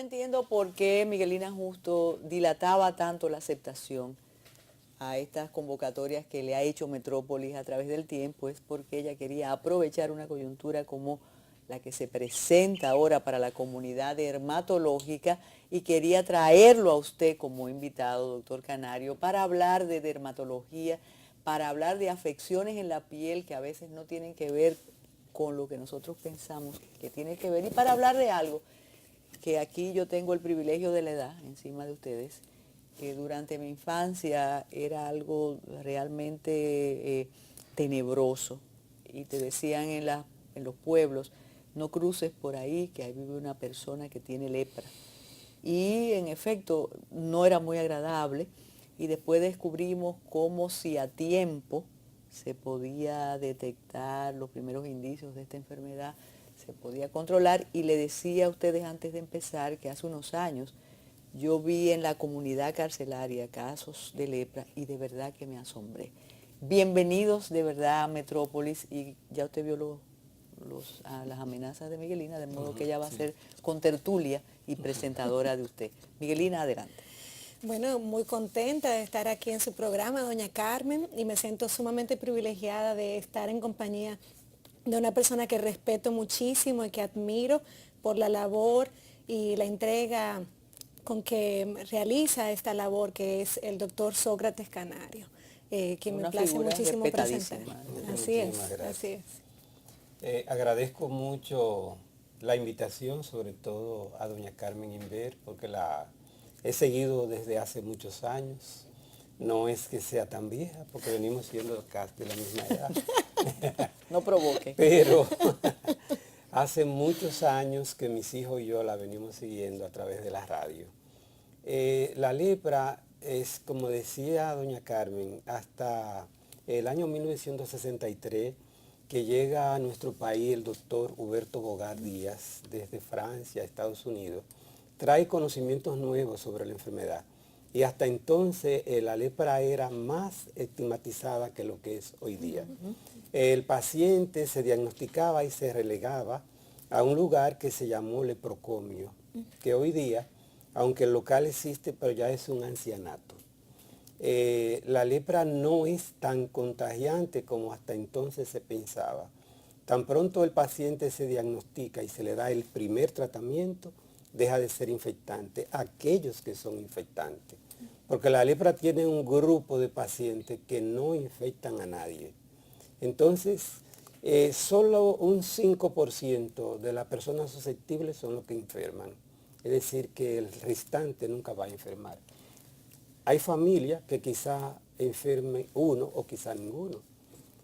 entiendo por qué Miguelina Justo dilataba tanto la aceptación a estas convocatorias que le ha hecho Metrópolis a través del tiempo, es porque ella quería aprovechar una coyuntura como la que se presenta ahora para la comunidad dermatológica y quería traerlo a usted como invitado, doctor Canario, para hablar de dermatología, para hablar de afecciones en la piel que a veces no tienen que ver con lo que nosotros pensamos que tiene que ver, y para hablar de algo que aquí yo tengo el privilegio de la edad encima de ustedes, que durante mi infancia era algo realmente tenebroso, y te decían en los pueblos, no cruces por ahí, que ahí vive una persona que tiene lepra. Y en efecto no era muy agradable, y después descubrimos cómo, si a tiempo se podía detectar los primeros indicios de esta enfermedad, se podía controlar. Y le decía a ustedes antes de empezar que hace unos años yo vi en la comunidad carcelaria casos de lepra y de verdad que me asombré. Bienvenidos de verdad a Metrópolis, y ya usted vio las amenazas de Miguelina, de modo que ella va a ser contertulia y presentadora de usted. Miguelina, adelante. Bueno, muy contenta de estar aquí en su programa, doña Carmen, y me siento sumamente privilegiada de estar en compañía de una persona que respeto muchísimo y que admiro por la labor y la entrega con que realiza esta labor, que es el doctor Sócrates Canario, quien me Una place figura muchísimo presentar. respetadísima. Así es, Muchísimas gracias. así es. Agradezco mucho la invitación, sobre todo a doña Carmen Inver, porque la he seguido desde hace muchos años. No es que sea tan vieja, porque venimos siendo casi de la misma edad. No provoque. Pero hace muchos años que mis hijos y yo la venimos siguiendo a través de la radio. La lepra es, como decía doña Carmen, hasta el año 1963, que llega a nuestro país el doctor Huberto Bogar Díaz, desde Francia, Estados Unidos, trae conocimientos nuevos sobre la enfermedad. Y hasta entonces la lepra era más estigmatizada que lo que es hoy día. El paciente se diagnosticaba y se relegaba a un lugar que se llamó leprocomio, que hoy día, aunque el local existe, pero ya es un ancianato. La lepra no es tan contagiante como hasta entonces se pensaba. Tan pronto el paciente se diagnostica y se le da el primer tratamiento, deja de ser infectante, aquellos que son infectantes. Porque la lepra tiene un grupo de pacientes que no infectan a nadie. Entonces, solo un 5% de las personas susceptibles son los que enferman. Es decir, que el restante nunca va a enfermar. Hay familias que quizá enfermen uno o quizá ninguno.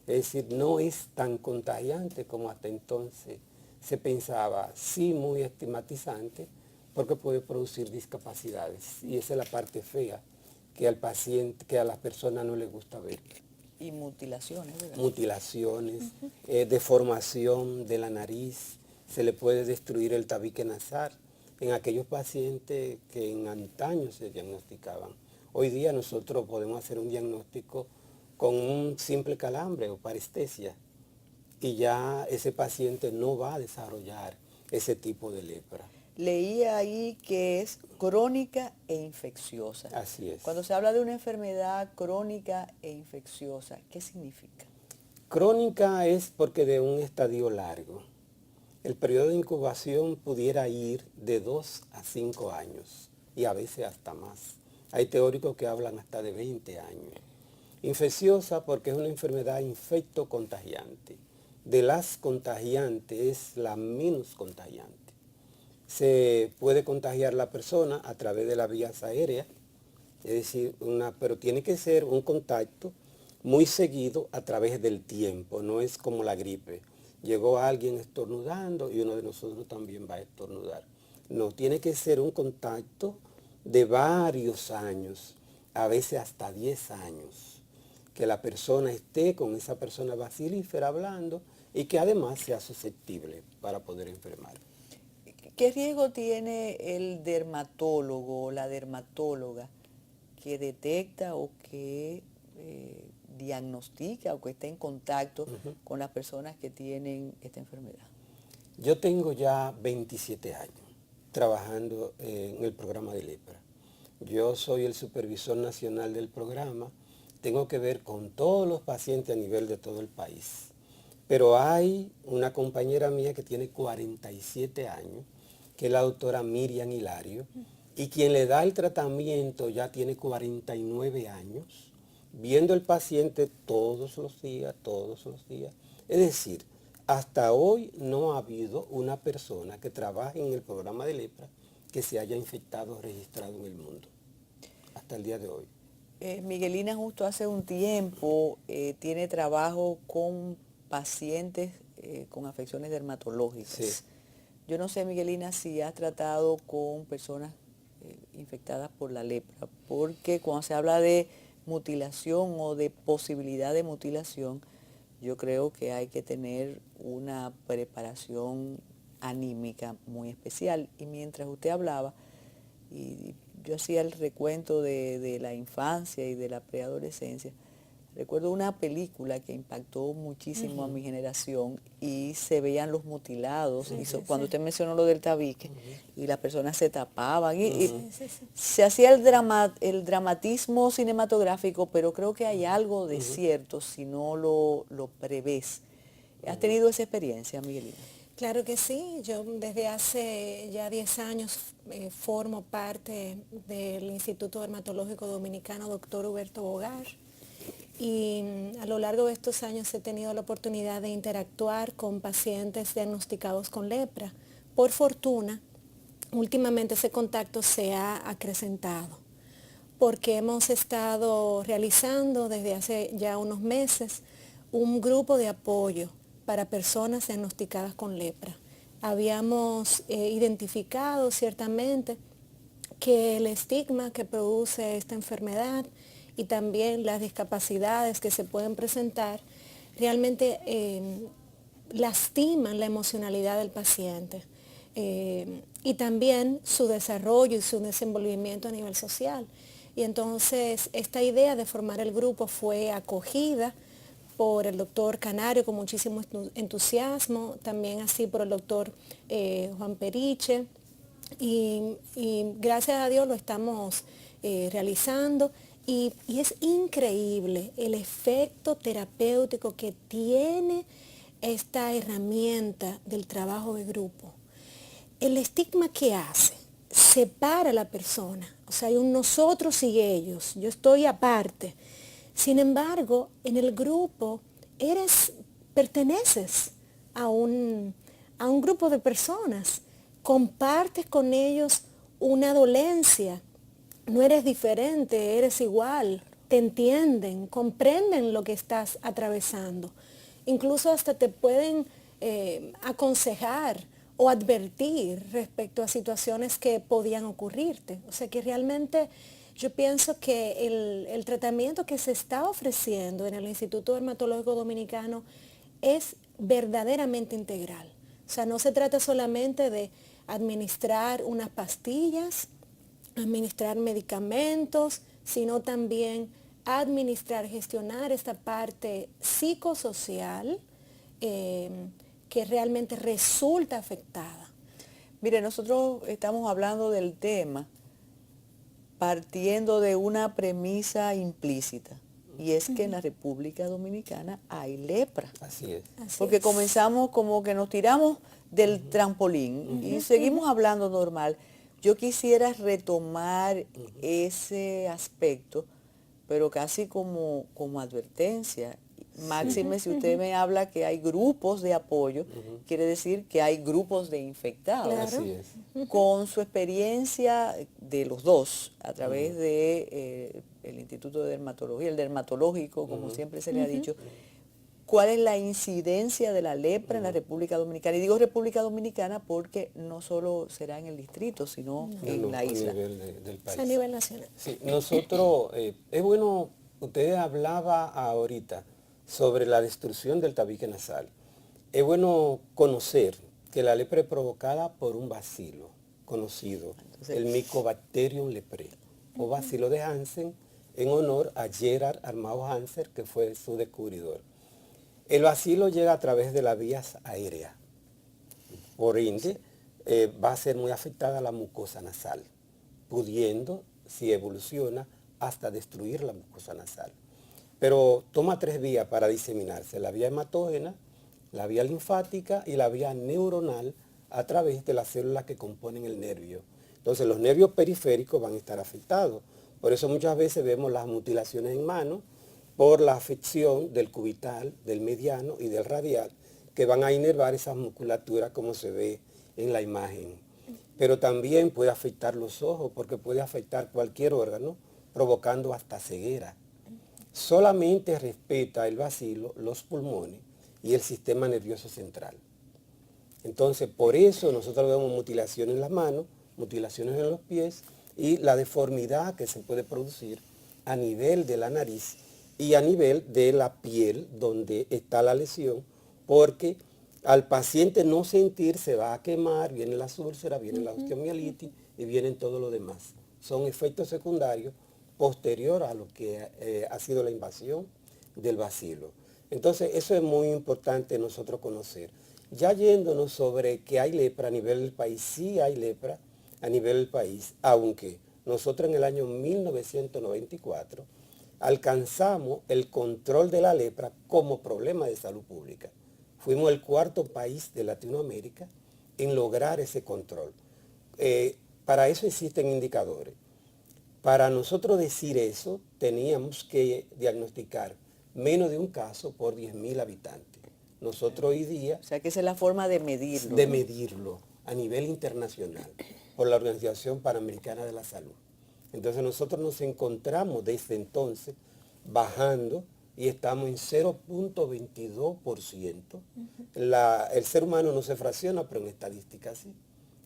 Es decir, no es tan contagiante como hasta entonces se pensaba, sí muy estigmatizante, porque puede producir discapacidades. Y esa es la parte fea que al paciente, que a las personas no les gusta ver. Y mutilaciones, ¿verdad? Mutilaciones, deformación de la nariz, se le puede destruir el tabique nasal en aquellos pacientes que en antaño se diagnosticaban. Hoy día nosotros podemos hacer un diagnóstico con un simple calambre o parestesia, y ya ese paciente no va a desarrollar ese tipo de lepra. Leía ahí que es crónica e infecciosa. Así es. Cuando se habla de una enfermedad crónica e infecciosa, ¿qué significa? Crónica es porque de un estadio largo. El periodo de incubación pudiera ir de 2 a 5 años y a veces hasta más. Hay teóricos que hablan hasta de 20 años. Infecciosa porque es una enfermedad infectocontagiante. De las contagiantes es la menos contagiante. Se puede contagiar la persona a través de las vías aéreas, es decir, pero tiene que ser un contacto muy seguido a través del tiempo, no es como la gripe. Llegó alguien estornudando y uno de nosotros también va a estornudar. No, tiene que ser un contacto de varios años, a veces hasta 10 años, que la persona esté con esa persona bacilífera hablando y que además sea susceptible para poder enfermar. ¿Qué riesgo tiene el dermatólogo o la dermatóloga que detecta o que diagnostica o que está en contacto con las personas que tienen esta enfermedad? Yo tengo ya 27 años trabajando en el programa de lepra. Yo soy el supervisor nacional del programa, tengo que ver con todos los pacientes a nivel de todo el país. Pero hay una compañera mía que tiene 47 años, que es la doctora Miriam Hilario, y quien le da el tratamiento ya tiene 49 años, viendo el paciente todos los días, todos los días. Es decir, hasta hoy no ha habido una persona que trabaje en el programa de lepra que se haya infectado o registrado en el mundo, hasta el día de hoy. Miguelina justo hace un tiempo tiene trabajo con pacientes con afecciones dermatológicas. Sí. Yo no sé, Miguelina, si has tratado con personas infectadas por la lepra, porque cuando se habla de mutilación o de posibilidad de mutilación, yo creo que hay que tener una preparación anímica muy especial. Y mientras usted hablaba, y yo hacía el recuento de la infancia y de la preadolescencia, recuerdo una película que impactó muchísimo a mi generación y se veían los mutilados. Cuando usted mencionó lo del tabique y las personas se tapaban y se hacía el dramatismo cinematográfico, pero creo que hay algo de cierto si no lo prevés. ¿Has tenido esa experiencia, Miguelina? Claro que sí, yo desde hace ya 10 años formo parte del Instituto Dermatológico Dominicano Dr. Huberto Bogar. Y a lo largo de estos años he tenido la oportunidad de interactuar con pacientes diagnosticados con lepra. Por fortuna, últimamente ese contacto se ha acrecentado, porque hemos estado realizando desde hace ya unos meses un grupo de apoyo para personas diagnosticadas con lepra. Habíamos identificado ciertamente que el estigma que produce esta enfermedad y también las discapacidades que se pueden presentar realmente lastiman la emocionalidad del paciente y también su desarrollo y su desenvolvimiento a nivel social. Y entonces esta idea de formar el grupo fue acogida por el doctor Canario con muchísimo entusiasmo, también así por el doctor Juan Periche, y gracias a Dios lo estamos realizando. Y es increíble el efecto terapéutico que tiene esta herramienta del trabajo de grupo. El estigma que hace separa a la persona, o sea, hay un nosotros y ellos, yo estoy aparte. Sin embargo, en el grupo perteneces a un grupo de personas, compartes con ellos una dolencia. No eres diferente, eres igual, te entienden, comprenden lo que estás atravesando. Incluso hasta te pueden aconsejar o advertir respecto a situaciones que podían ocurrirte. O sea que realmente yo pienso que el tratamiento que se está ofreciendo en el Instituto Dermatológico Dominicano es verdaderamente integral. O sea, no se trata solamente de administrar unas pastillas, administrar medicamentos, sino también administrar, gestionar esta parte psicosocial que realmente resulta afectada. Mire, nosotros estamos hablando del tema partiendo de una premisa implícita, y es que en la República Dominicana hay lepra. Así es. Porque comenzamos como que nos tiramos del trampolín y seguimos hablando normal. Yo quisiera retomar ese aspecto, pero casi como advertencia. Máxime, si usted me habla que hay grupos de apoyo, quiere decir que hay grupos de infectados. Claro. Así es. Con su experiencia de los dos, a través de el Instituto de Dermatología, el dermatológico, como siempre se le ha dicho, ¿cuál es la incidencia de la lepra en la República Dominicana? Y digo República Dominicana porque no solo será en el distrito, sino en la isla. A nivel del país. Es a nivel nacional. Sí, nosotros, es bueno, usted hablaba ahorita sobre la destrucción del tabique nasal. Es bueno conocer que la lepra es provocada por un bacilo conocido, el Mycobacterium leprae, o bacilo de Hansen, en honor a Gerard Armado Hansen, que fue su descubridor. El bacilo llega a través de las vías aéreas. Por ende, va a ser muy afectada la mucosa nasal, pudiendo, si evoluciona, hasta destruir la mucosa nasal. Pero toma 3 vías para diseminarse: la vía hematógena, la vía linfática y la vía neuronal a través de las células que componen el nervio. Entonces los nervios periféricos van a estar afectados. Por eso muchas veces vemos las mutilaciones en mano por la afección del cubital, del mediano y del radial, que van a inervar esas musculaturas como se ve en la imagen. Pero también puede afectar los ojos, porque puede afectar cualquier órgano, provocando hasta ceguera. Solamente respeta el bacilo los pulmones y el sistema nervioso central. Entonces, por eso nosotros vemos mutilaciones en las manos, mutilaciones en los pies y la deformidad que se puede producir a nivel de la nariz y a nivel de la piel donde está la lesión, porque al paciente no sentir se va a quemar, vienen las úlceras, viene la osteomielitis y vienen todo lo demás. Son efectos secundarios posteriores a lo que ha sido la invasión del bacilo. Entonces, eso es muy importante nosotros conocer. Ya yéndonos sobre que hay lepra a nivel del país, sí hay lepra a nivel del país, aunque nosotros en el año 1994 alcanzamos el control de la lepra como problema de salud pública. Fuimos el 4.º país de Latinoamérica en lograr ese control. Para eso existen indicadores. Para nosotros decir eso, teníamos que diagnosticar menos de un caso por 10.000 habitantes. Nosotros hoy día... O sea que esa es la forma de medirlo. De medirlo a nivel internacional por la Organización Panamericana de la Salud. Entonces nosotros nos encontramos desde entonces bajando y estamos en 0.22%. El ser humano no se fracciona, pero en estadística sí.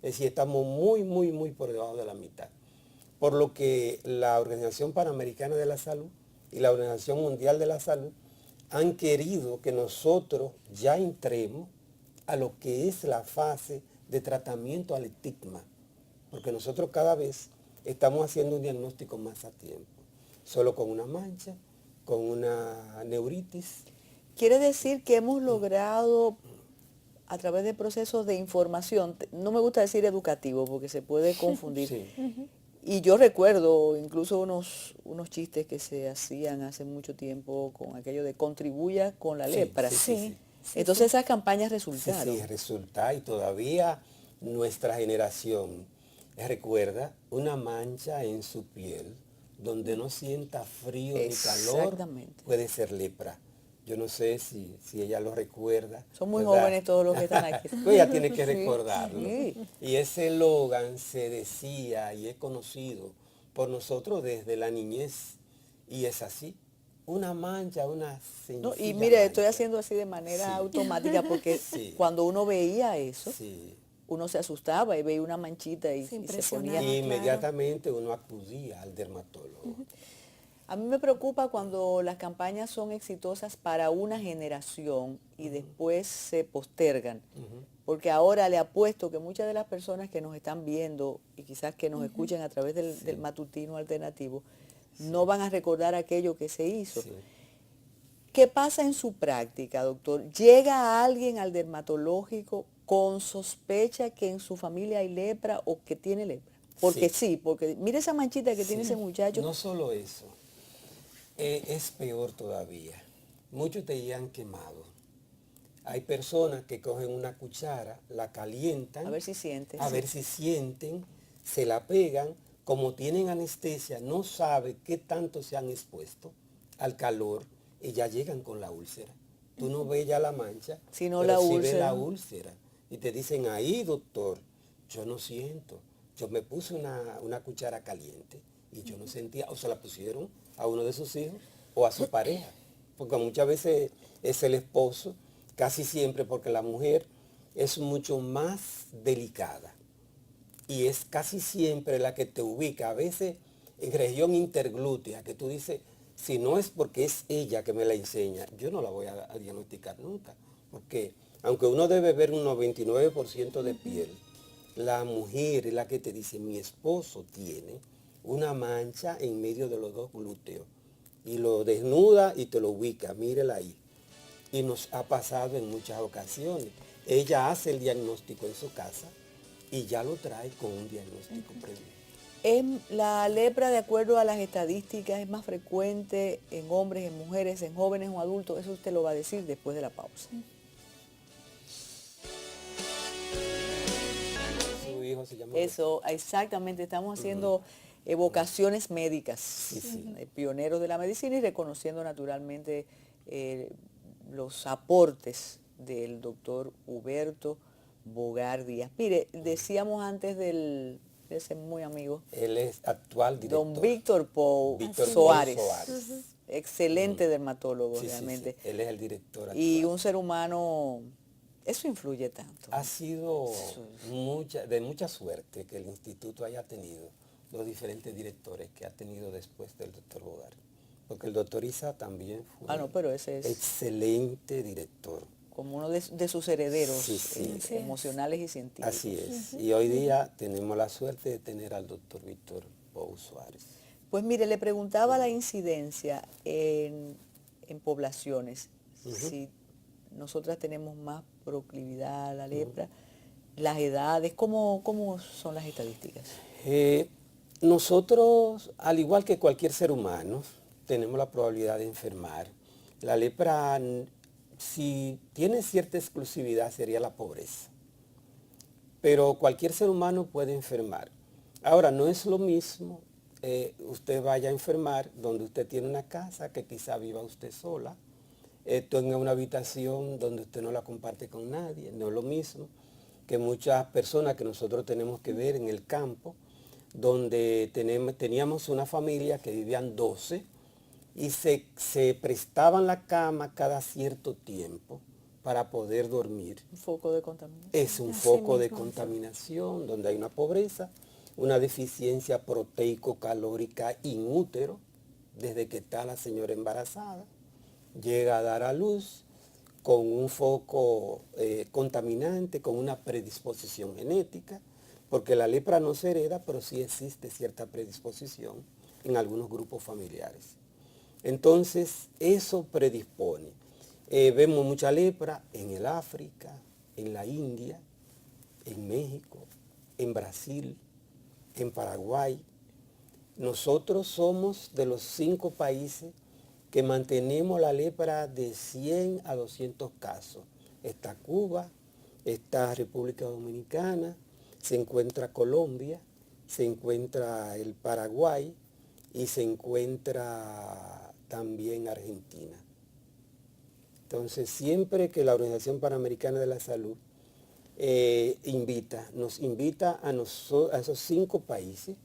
Es decir, estamos muy por debajo de la mitad. Por lo que la Organización Panamericana de la Salud y la Organización Mundial de la Salud han querido que nosotros ya entremos a lo que es la fase de tratamiento al estigma, porque nosotros cada vez estamos haciendo un diagnóstico más a tiempo, solo con una mancha, con una neuritis. Quiere decir que hemos logrado, a través de procesos de información, no me gusta decir educativo porque se puede confundir, Sí. y yo recuerdo incluso unos chistes que se hacían hace mucho tiempo con aquello de contribuya con la lepra. Sí. Entonces esas campañas resultaron. Sí, resulta, y todavía nuestra generación recuerda una mancha en su piel donde no sienta frío ni calor, Exactamente. puede ser lepra. Yo no sé si ella lo recuerda. Son muy ¿verdad? jóvenes todos los que están aquí. Pues ella tiene que Sí, recordarlo. sí. Y ese eslogan se decía y es conocido por nosotros desde la niñez. Y es así. Una mancha, una sencilla No, y mire, estoy mancha. haciendo así de manera Sí. automática porque Sí. cuando uno veía eso, Sí. uno se asustaba y veía una manchita y se impresionaba. ponía... Y inmediatamente uno acudía al dermatólogo. A mí me preocupa cuando las campañas son exitosas para una generación y después se postergan, porque ahora le apuesto que muchas de las personas que nos están viendo y quizás que nos escuchen a través del matutino alternativo, no van a recordar aquello que se hizo. Sí. ¿Qué pasa en su práctica, doctor? ¿Llega alguien al dermatológico con sospecha que en su familia hay lepra o que tiene lepra? Porque sí, porque mire esa manchita que tiene ese muchacho. No solo eso, es peor todavía. Muchos te han quemado. Hay personas que cogen una cuchara, la calientan, A ver si siente. a ver si sienten, se la pegan, como tienen anestesia, no sabe qué tanto se han expuesto al calor y ya llegan con la úlcera. Tú no ves ya la mancha, Sino pero la sí ves úlcera. la úlcera. Y te dicen, ahí doctor, yo no siento. Yo me puse una cuchara caliente y yo no sentía, o se la pusieron a uno de sus hijos o a su pareja. Porque muchas veces es el esposo, casi siempre, porque la mujer es mucho más delicada. Y es casi siempre la que te ubica, a veces en región interglútea, que tú dices, si no es porque es ella que me la enseña, yo no la voy a diagnosticar nunca. Porque aunque uno debe ver un 99% de piel, la mujer es la que te dice, mi esposo tiene una mancha en medio de los dos glúteos. Y lo desnuda y te lo ubica, mírela ahí. Y nos ha pasado en muchas ocasiones. Ella hace el diagnóstico en su casa y ya lo trae con un diagnóstico previo. La lepra, de acuerdo a las estadísticas, es más frecuente en hombres, en mujeres, en jóvenes o adultos. Eso usted lo va a decir después de la pausa. Su hijo se llama... Eso, exactamente. Estamos haciendo evocaciones médicas, pioneros de la medicina y reconociendo naturalmente los aportes del doctor Huberto Bogar Díaz. Mire, decíamos antes del... Ese muy amigo. Él es actual director. Don Víctor Pou Soares. Excelente dermatólogo, realmente. Sí. Él es el director actual. Y un ser humano, eso influye tanto. Ha sido de mucha suerte que el instituto haya tenido los diferentes directores que ha tenido después del doctor Bogar. Porque el doctor Isa también fue pero ese es excelente director. Como uno de sus herederos Sí. emocionales y científicos. Así es. Y hoy día tenemos la suerte de tener al doctor Víctor Pou Soares. Pues mire, le preguntaba la incidencia en poblaciones, si nosotras tenemos más proclividad a la lepra, las edades, ¿cómo son las estadísticas? Nosotros, al igual que cualquier ser humano, tenemos la probabilidad de enfermar. La lepra, si tiene cierta exclusividad, sería la pobreza. Pero cualquier ser humano puede enfermar. Ahora, no es lo mismo usted vaya a enfermar donde usted tiene una casa, que quizá viva usted sola, tenga una habitación donde usted no la comparte con nadie. No es lo mismo que muchas personas que nosotros tenemos que ver en el campo, donde teníamos una familia que vivían 12 y se prestaban la cama cada cierto tiempo para poder dormir. Un foco de contaminación. Es un foco de contaminación donde hay una pobreza, una deficiencia proteico-calórica in útero, desde que está la señora embarazada, llega a dar a luz con un foco contaminante, con una predisposición genética, porque la lepra no se hereda, pero sí existe cierta predisposición en algunos grupos familiares. Entonces, eso predispone. Vemos mucha lepra en el África, en la India, en México, en Brasil, en Paraguay. Nosotros somos de los 5 países que mantenemos la lepra de 100 a 200 casos. Está Cuba, está República Dominicana, se encuentra Colombia, se encuentra el Paraguay y se encuentra también Argentina. Entonces, siempre que la Organización Panamericana de la Salud nos invita a esos 5 países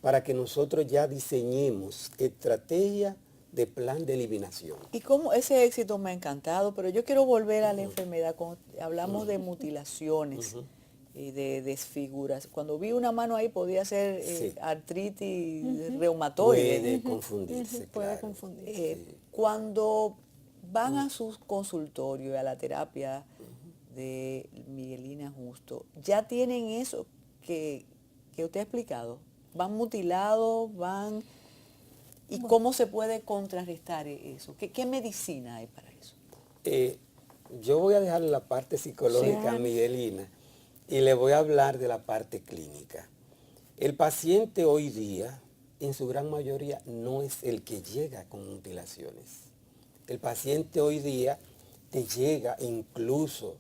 para que nosotros ya diseñemos estrategia de plan de eliminación. Y como ese éxito me ha encantado, pero yo quiero volver a la enfermedad. Hablamos de mutilaciones y de desfiguras. Cuando vi una mano ahí podía ser artritis reumatoide. Puede confundirse, Puede confundirse. Cuando van a sus consultorios y a la terapia de Miguelina Justo, ¿ya tienen eso que usted ha explicado? ¿Van mutilados? ¿Van...? ¿Y cómo se puede contrarrestar eso? ¿Qué medicina hay para eso? Yo voy a dejar la parte psicológica a Miguelina y le voy a hablar de la parte clínica. El paciente hoy día, en su gran mayoría, no es el que llega con mutilaciones. El paciente hoy día te llega incluso,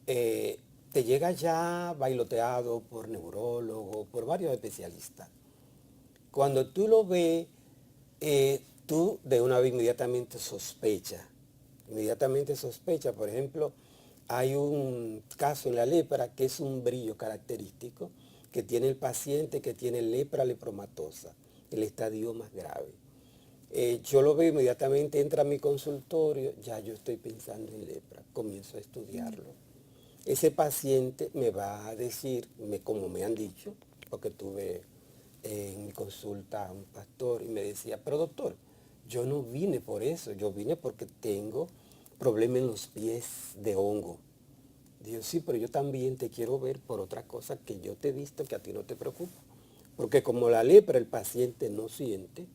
te llega ya bailoteado por neurólogo, por varios especialistas. Cuando tú lo ves, tú de una vez inmediatamente sospechas. Por ejemplo, hay un caso en la lepra que es un brillo característico que tiene el paciente que tiene lepra lepromatosa, el estadio más grave. Yo lo veo inmediatamente, entra a mi consultorio, ya yo estoy pensando en lepra, comienzo a estudiarlo. Ese paciente me va a decir, como me han dicho, porque tuve en mi consulta a un pastor y me decía, pero doctor, yo no vine por eso, yo vine porque tengo problemas en los pies de hongo. Digo, sí, pero yo también te quiero ver por otra cosa que yo te he visto que a ti no te preocupa. Porque como la lepra el paciente no siente,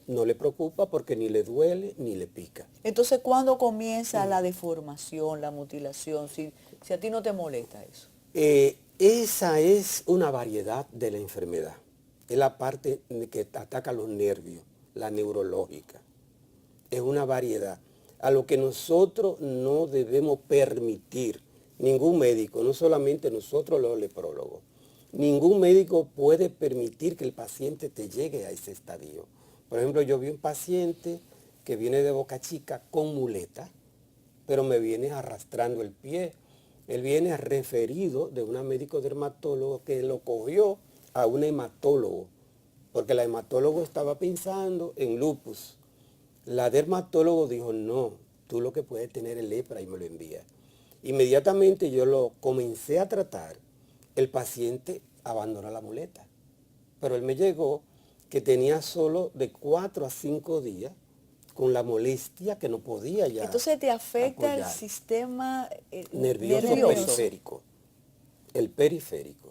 no le preocupa porque ni le duele ni le pica. Entonces, ¿cuándo comienza la deformación, la mutilación? Si a ti no te molesta eso. Esa es una variedad de la enfermedad. Es la parte que ataca los nervios, la neurológica. Es una variedad. A lo que nosotros no debemos permitir, ningún médico, no solamente nosotros los leprólogos, ningún médico puede permitir que el paciente te llegue a ese estadio. Por ejemplo, yo vi un paciente que viene de Boca Chica con muleta, pero me viene arrastrando el pie. Él viene referido de un médico dermatólogo que lo cogió a un hematólogo, porque la hematólogo estaba pensando en lupus. La dermatólogo dijo, no, tú lo que puedes tener es lepra, y me lo envía. Inmediatamente yo lo comencé a tratar, el paciente abandonó la muleta. Pero él me llegó que tenía solo de 4 a 5 días con la molestia que no podía ya. Entonces te afecta apoyar. el sistema nervioso periférico. El periférico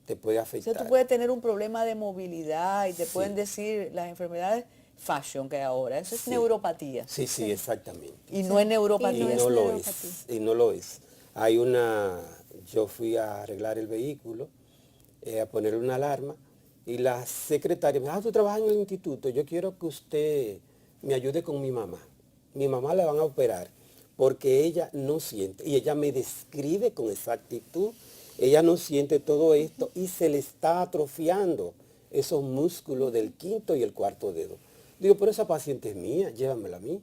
te puede O afectar. sea, tú puedes tener un problema de movilidad y te Sí. pueden decir las enfermedades fashion que hay ahora. Eso es Sí. neuropatía. Sí, sí, exactamente. Y no es Y neuropatía. no lo neuropatía. es. Y no lo es. Yo fui a arreglar el vehículo, a ponerle una alarma, y la secretaria me dijo, tú trabajas en el instituto, yo quiero que usted me ayude con mi mamá. Mi mamá la van a operar porque ella no siente. Y ella me describe con exactitud, ella no siente todo esto y se le está atrofiando esos músculos del quinto y el cuarto dedo. Digo, pero esa paciente es mía, llévamela a mí.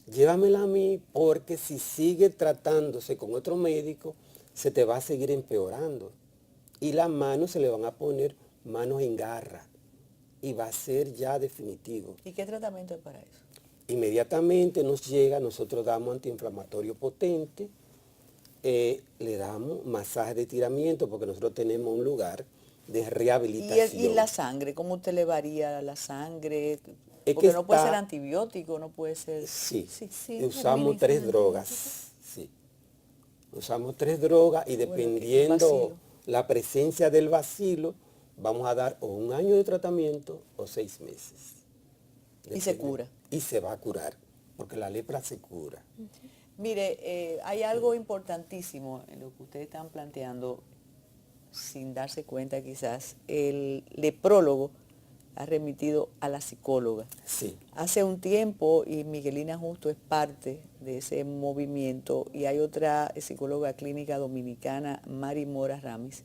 Llévamela a mí porque si sigue tratándose con otro médico, se te va a seguir empeorando. Y las manos se le van a poner manos en garra. Y va a ser ya definitivo. ¿Y qué tratamiento hay para eso? Inmediatamente nos llega, nosotros damos antiinflamatorio potente, le damos masaje de estiramiento porque nosotros tenemos un lugar de rehabilitación. ¿Y la sangre? ¿Cómo usted le varía la sangre? Es Porque que no puede está- ser antibiótico, no puede ser... Sí, Sí, usamos 3 administran drogas. Sí. Usamos 3 drogas y Bueno, el dependiendo bacilo. la presencia del bacilo, vamos a dar o 1 año de tratamiento o 6 meses. Y se Depende. cura. Y se va a curar, porque la lepra se cura. Mire, hay algo importantísimo en lo que ustedes están planteando, sin darse cuenta quizás. El leprólogo ha remitido a la psicóloga. Sí. Hace un tiempo, y Miguelina Justo es parte de ese movimiento, y hay otra psicóloga clínica dominicana, Mari Mora Ramis,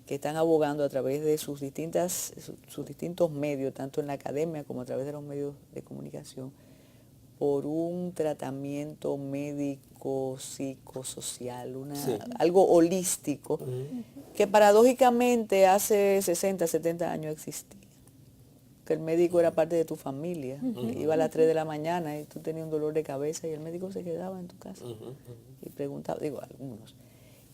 que están abogando a través de sus distintos medios, tanto en la academia como a través de los medios de comunicación, por un tratamiento médico, psicosocial, Sí. algo holístico, que paradójicamente hace 60, 70 años existía. Que el médico era parte de tu familia, que iba a las 3 de la mañana y tú tenías un dolor de cabeza y el médico se quedaba en tu casa y preguntaba, digo, algunos.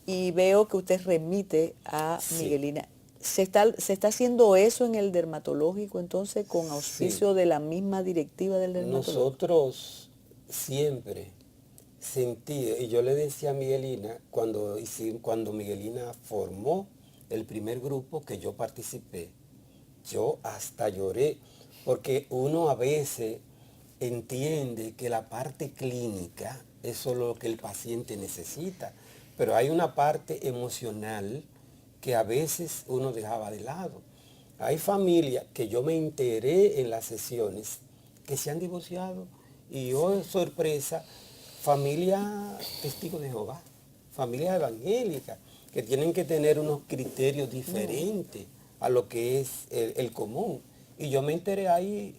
Y veo que usted remite a Sí. Miguelina. ¿Se está haciendo eso en el dermatológico entonces con auspicio de la misma directiva del dermatólogo? Nosotros siempre sentí, y yo le decía a Miguelina, cuando Miguelina formó el primer grupo que yo participé, yo hasta lloré, porque uno a veces entiende que la parte clínica es solo lo que el paciente necesita, pero hay una parte emocional que a veces uno dejaba de lado. Hay familias que yo me enteré en las sesiones que se han divorciado y oh, sorpresa, familia testigos de Jehová, familia evangélica, que tienen que tener unos criterios diferentes a lo que es el común. Y yo me enteré ahí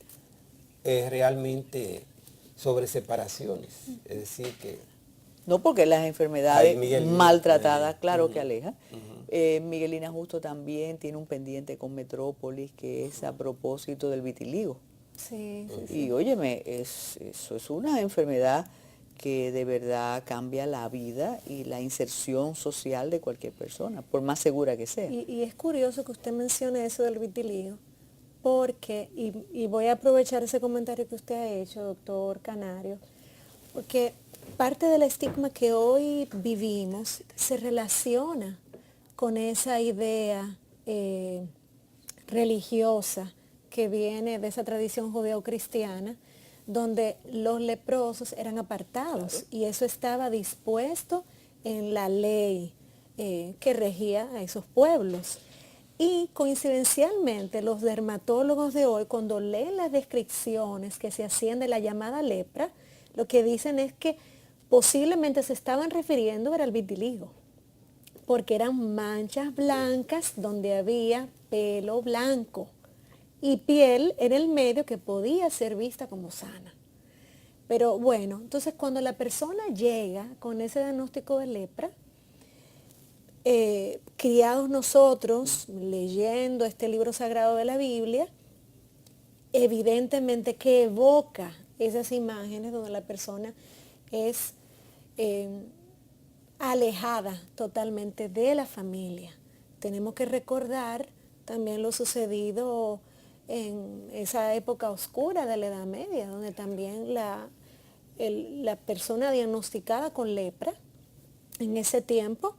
realmente sobre separaciones, es decir que... No, porque las enfermedades Ay, Miguelina, maltratadas, claro que aleja. Miguelina Justo también tiene un pendiente con Metrópolis, que es a propósito del vitiligo. Sí, sí, sí. Y óyeme, eso es una enfermedad que de verdad cambia la vida y la inserción social de cualquier persona, por más segura que sea. Y es curioso que usted mencione eso del vitiligo, porque, y voy a aprovechar ese comentario que usted ha hecho, doctor Canario, porque parte del estigma que hoy vivimos se relaciona con esa idea religiosa que viene de esa tradición judeocristiana, donde los leprosos eran apartados y eso estaba dispuesto en la ley. que regía a esos pueblos. Y coincidencialmente los dermatólogos de hoy, cuando leen las descripciones que se hacían de la llamada lepra, lo que dicen es que posiblemente se estaban refiriendo era al vitiligo, porque eran manchas blancas donde había pelo blanco y piel en el medio que podía ser vista como sana. Pero bueno, entonces cuando la persona llega con ese diagnóstico de lepra, criados nosotros, leyendo este libro sagrado de la Biblia, evidentemente que evoca esas imágenes donde la persona es alejada totalmente de la familia. Tenemos que recordar también lo sucedido en esa época oscura de la Edad Media, donde también la persona diagnosticada con lepra en ese tiempo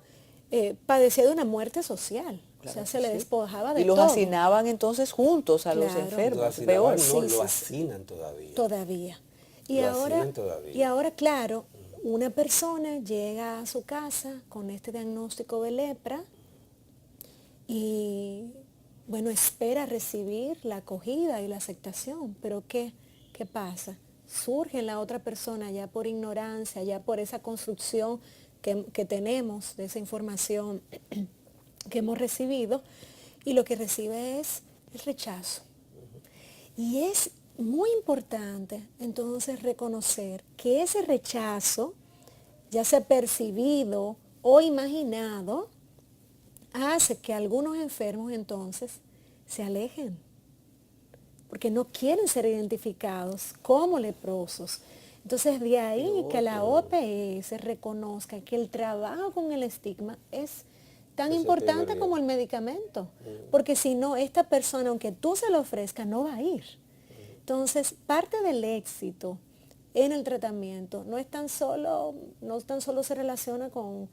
padecía de una muerte social. Claro, o sea, se le sí. despojaba de Y los todo. hacinaban entonces juntos a los Claro. enfermos, Lo hacinaban, peor. no, Sí, lo sí, sí. hacinan todavía. Todavía. Y Lo ahora, hacinan todavía. y ahora, claro, una persona llega a su casa con este diagnóstico de lepra y, bueno, espera recibir la acogida y la aceptación. Pero ¿qué pasa? Surge en la otra persona ya por ignorancia, ya por esa construcción que tenemos de esa información que hemos recibido, y lo que recibe es el rechazo. Y es muy importante entonces reconocer que ese rechazo, ya sea percibido o imaginado, hace que algunos enfermos entonces se alejen, porque no quieren ser identificados como leprosos. Entonces de ahí que la OPS reconozca que el trabajo con el estigma es tan Eso importante te como el medicamento, porque si no, esta persona, aunque tú se lo ofrezcas, no va a ir. Entonces, parte del éxito en el tratamiento no tan solo se relaciona con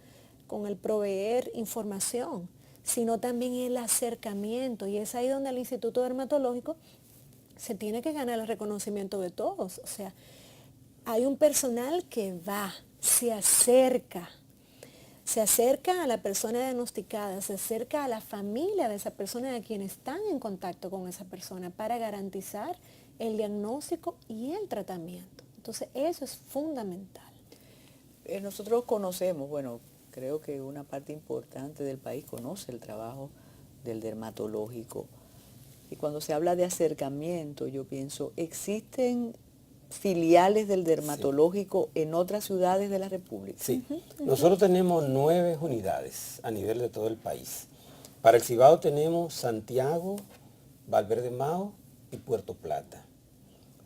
el proveer información, sino también el acercamiento. Y es ahí donde el Instituto Dermatológico se tiene que ganar el reconocimiento de todos. O sea, hay un personal que va, se acerca a la persona diagnosticada, se acerca a la familia de esa persona, a quienes están en contacto con esa persona, para garantizar el diagnóstico y el tratamiento. Entonces, eso es fundamental. Nosotros conocemos, bueno, creo que una parte importante del país conoce el trabajo del dermatológico. Y cuando se habla de acercamiento, yo pienso, ¿existen filiales del dermatológico en otras ciudades de la República? Sí, nosotros tenemos 9 unidades a nivel de todo el país. Para el Cibao tenemos Santiago, Valverde Mao y Puerto Plata.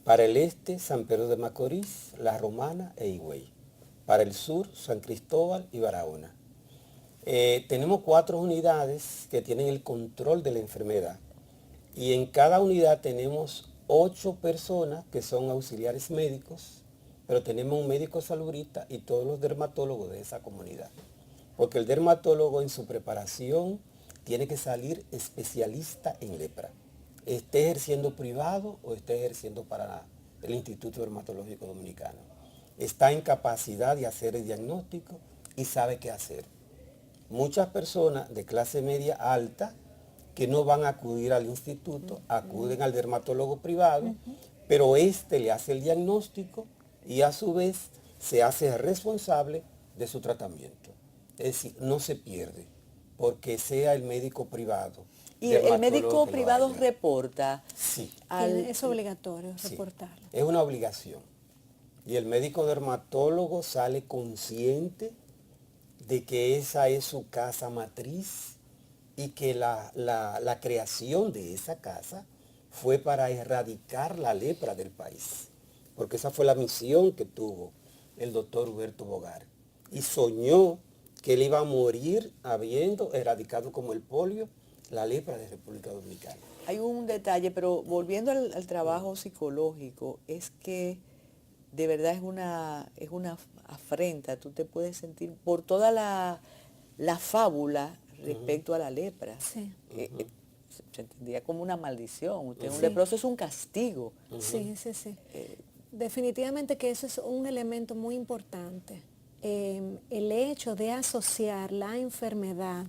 Para el este, San Pedro de Macorís, La Romana e Higüey. Para el sur, San Cristóbal y Barahona. Tenemos 4 unidades que tienen el control de la enfermedad. Y en cada unidad tenemos 8 personas que son auxiliares médicos, pero tenemos un médico salubrista y todos los dermatólogos de esa comunidad. Porque el dermatólogo en su preparación tiene que salir especialista en lepra, esté ejerciendo privado o esté ejerciendo para el Instituto Dermatológico Dominicano. Está en capacidad de hacer el diagnóstico y sabe qué hacer. Muchas personas de clase media alta que no van a acudir al instituto, acuden al dermatólogo privado, pero este le hace el diagnóstico y a su vez se hace responsable de su tratamiento. Es decir, no se pierde, porque sea el médico privado. ¿Y el médico que lo privado haga. reporta? Sí, Es obligatorio sí, reportarlo. es una obligación. Y el médico dermatólogo sale consciente de que esa es su casa matriz y que la creación de esa casa fue para erradicar la lepra del país. Porque esa fue la misión que tuvo el doctor Huberto Bogar. Y soñó que él iba a morir habiendo erradicado como el polio la lepra de República Dominicana. Hay un detalle, pero volviendo al trabajo psicológico, es que de verdad es una afrenta. Tú te puedes sentir por toda la fábula respecto a la lepra. Sí. Se entendía como una maldición. Usted un Sí. leproso es un castigo. Sí. Definitivamente que eso es un elemento muy importante el hecho de asociar la enfermedad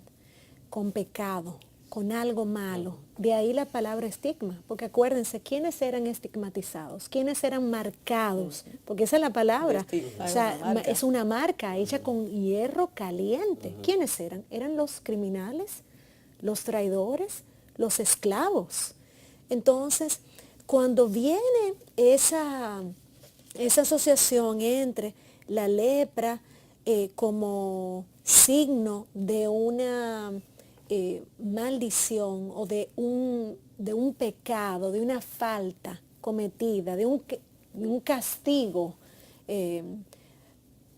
con pecado, con algo malo. De ahí la palabra estigma, porque acuérdense, ¿quiénes eran estigmatizados? ¿Quiénes eran marcados? Porque esa es la palabra. Estigma, O sea, es una marca. es una marca hecha con hierro caliente. ¿Quiénes eran? Eran los criminales, los traidores, los esclavos. Entonces, cuando viene esa asociación entre la lepra como signo de una maldición o de un pecado, de una falta cometida, de un castigo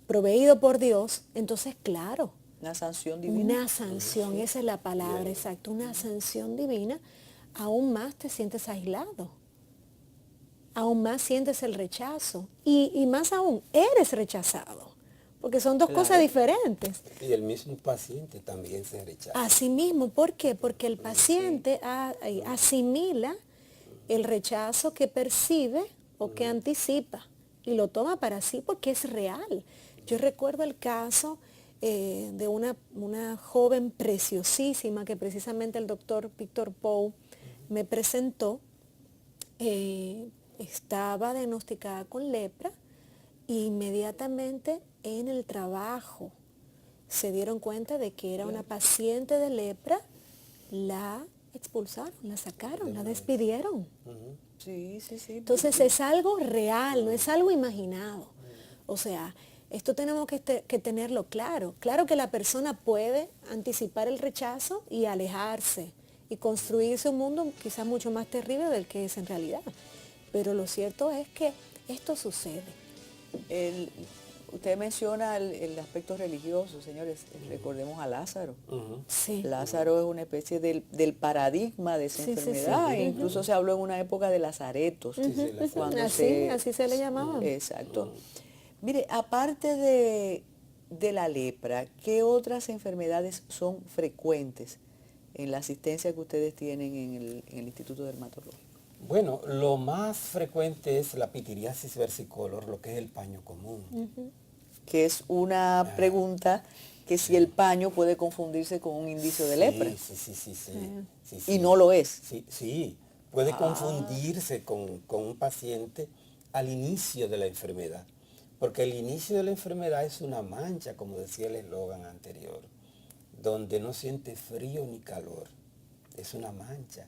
proveído por Dios, entonces claro, Una sanción divina. una sanción, esa es la palabra, exacto, una sanción divina, aún más te sientes aislado, aún más sientes el rechazo y más aún eres rechazado, porque son dos cosas diferentes. Y el mismo paciente también se rechaza. Así mismo, ¿por qué? Porque el paciente asimila el rechazo que percibe o que anticipa y lo toma para sí porque es real. Yo recuerdo el caso de una joven preciosísima que precisamente el doctor Víctor Pou me presentó. Estaba diagnosticada con lepra e inmediatamente en el trabajo se dieron cuenta de que era una paciente de lepra, la expulsaron, la sacaron, la despidieron. Sí, sí, sí. Entonces es algo real, no es algo imaginado. O sea, esto tenemos que tenerlo claro. Claro que la persona puede anticipar el rechazo y alejarse y construirse un mundo quizás mucho más terrible del que es en realidad. Pero lo cierto es que esto sucede. Usted menciona el aspecto religioso, señores. Recordemos a Lázaro. Sí. Lázaro es una especie del paradigma de esa enfermedad. sí. Incluso se habló en una época de lazaretos. Cuando Así se le llamaba. Exacto. Mire, aparte de la lepra, ¿qué otras enfermedades son frecuentes en la asistencia que ustedes tienen en el Instituto Dermatológico? Bueno, lo más frecuente es la pitiriasis versicolor, lo que es el paño común. Que es una pregunta que si el paño puede confundirse con un indicio de lepra. Sí. Y no lo es. Sí, puede confundirse con un paciente al inicio de la enfermedad. Porque el inicio de la enfermedad es una mancha, como decía el eslogan anterior, donde no siente frío ni calor. Es una mancha.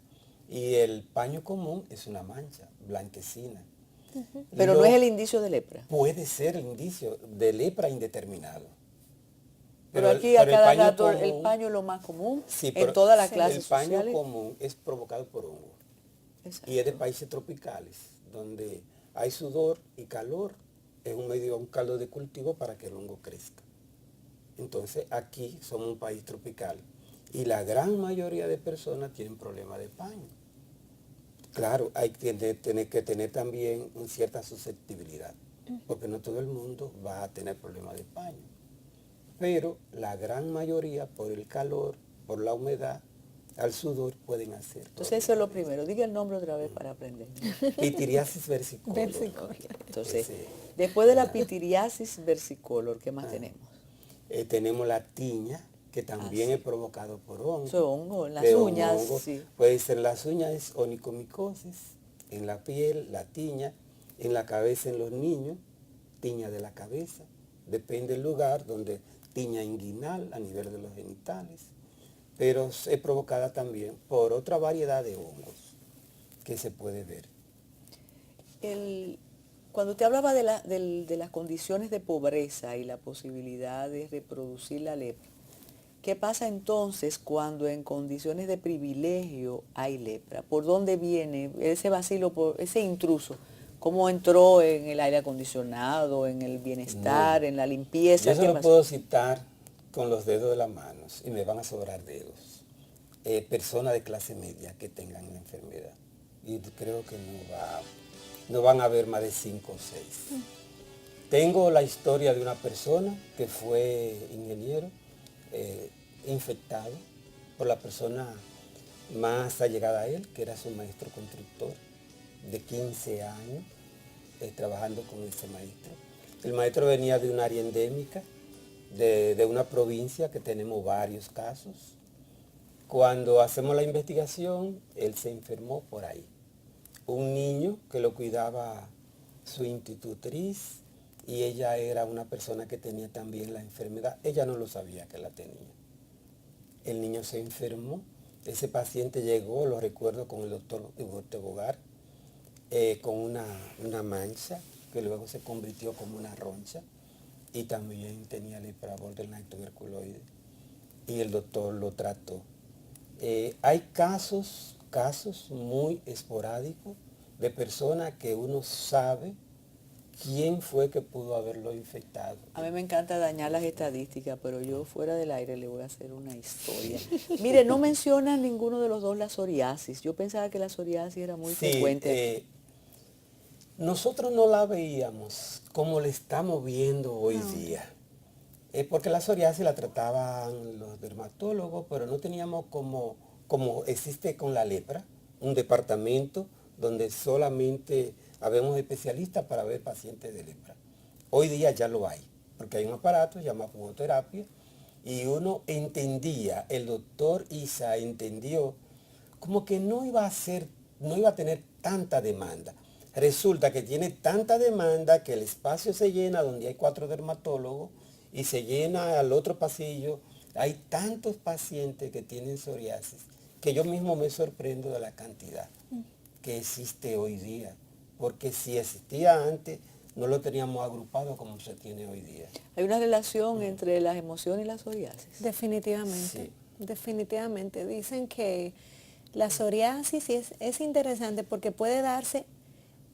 Y el paño común es una mancha blanquecina. Pero no es el indicio de lepra. Puede ser el indicio de lepra indeterminado. Pero aquí a cada rato el paño es lo más común en todas las clases sociales. El paño común es provocado por hongo. Y es de países tropicales, donde hay sudor y calor. Es un caldo de cultivo para que el hongo crezca. Entonces aquí somos un país tropical. Y la gran mayoría de personas tienen problemas de paño. Claro, hay que tener también una cierta susceptibilidad, porque no todo el mundo va a tener problemas de paño. Pero la gran mayoría, por el calor, por la humedad, al sudor, pueden hacer. Entonces eso es lo primero. Diga el nombre otra vez para aprender. Pitiriasis versicolor. Okay. Entonces, después de la pitiriasis versicolor, ¿qué más tenemos? Tenemos la tiña, que también es provocado por hongo. Eso hongo, en las uñas. Sí. Puede ser en las uñas, es onicomicosis, en la piel, la tiña, en la cabeza en los niños, tiña de la cabeza, depende del lugar, donde tiña inguinal a nivel de los genitales, pero es provocada también por otra variedad de hongos que se puede ver. Cuando usted hablaba de las condiciones de pobreza y la posibilidad de reproducir la lepra, ¿qué pasa entonces cuando en condiciones de privilegio hay lepra? ¿Por dónde viene ese bacilo, ese intruso? ¿Cómo entró en el aire acondicionado, en el bienestar, en la limpieza? Yo se lo puedo citar con los dedos de las manos y me van a sobrar dedos. Personas de clase media que tengan la enfermedad. Y creo que no van a haber más de 5 o 6. Tengo la historia de una persona que fue ingeniero, infectado por la persona más allegada a él, que era su maestro constructor, de 15 años, trabajando con ese maestro. El maestro venía de un área endémica de una provincia que tenemos varios casos. Cuando hacemos la investigación, él se enfermó por ahí. Un niño que lo cuidaba su institutriz y ella era una persona que tenía también la enfermedad. Ella no lo sabía que la tenía. El niño se enfermó. Ese paciente llegó, lo recuerdo, con el doctor Bogar, con una mancha que luego se convirtió como una roncha y también tenía lepra borderline tuberculoide y el doctor lo trató. Hay casos muy esporádicos de personas que uno sabe quién fue que pudo haberlo infectado. A mí me encanta dañar las estadísticas, pero yo fuera del aire le voy a hacer una historia. Mire, no menciona ninguno de los dos la psoriasis. Yo pensaba que la psoriasis era muy frecuente. Nosotros no la veíamos como le estamos viendo hoy día. Porque la psoriasis la trataban los dermatólogos, pero no teníamos como existe con la lepra, un departamento donde solamente habemos especialistas para ver pacientes de lepra. Hoy día ya lo hay, porque hay un aparato llamado fumoterapia y uno entendía, el doctor Isa entendió como que no iba a tener tanta demanda. Resulta que tiene tanta demanda que el espacio se llena donde hay 4 dermatólogos y se llena al otro pasillo. Hay tantos pacientes que tienen psoriasis que yo mismo me sorprendo de la cantidad que existe hoy día. Porque si existía antes, no lo teníamos agrupado como se tiene hoy día. ¿Hay una relación entre las emociones y la psoriasis? Definitivamente, Sí. definitivamente. Dicen que la psoriasis es interesante porque puede darse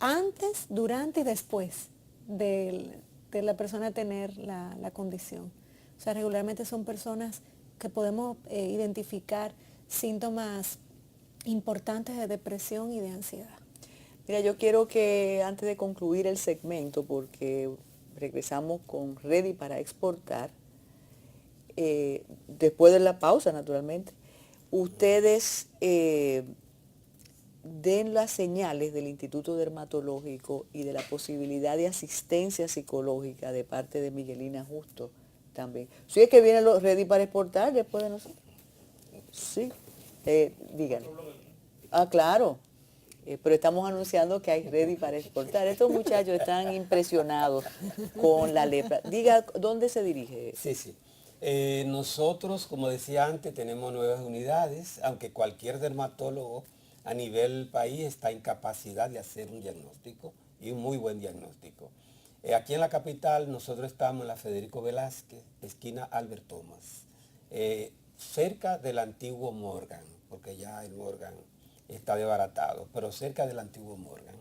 antes, durante y después de la persona tener la condición. O sea, regularmente son personas que podemos identificar síntomas importantes de depresión y de ansiedad. Mira, yo quiero que antes de concluir el segmento, porque regresamos con Ready para exportar, después de la pausa naturalmente, ustedes den las señales del Instituto Dermatológico y de la posibilidad de asistencia psicológica de parte de Miguelina Justo también. ¿Sí es que vienen los Ready para exportar después de nosotros? Sí, díganme. Ah, claro. Pero estamos anunciando que hay Ready para exportar. Estos muchachos están impresionados con la lepra. Diga, ¿dónde se dirige? Sí. Nosotros, como decía antes, tenemos 9 unidades, aunque cualquier dermatólogo a nivel país está en capacidad de hacer un diagnóstico y un muy buen diagnóstico. Aquí en la capital nosotros estamos en la Federico Velázquez, esquina Albert Thomas, cerca del antiguo Morgan, porque ya el Morgan está desbaratado, pero cerca del antiguo Morgan.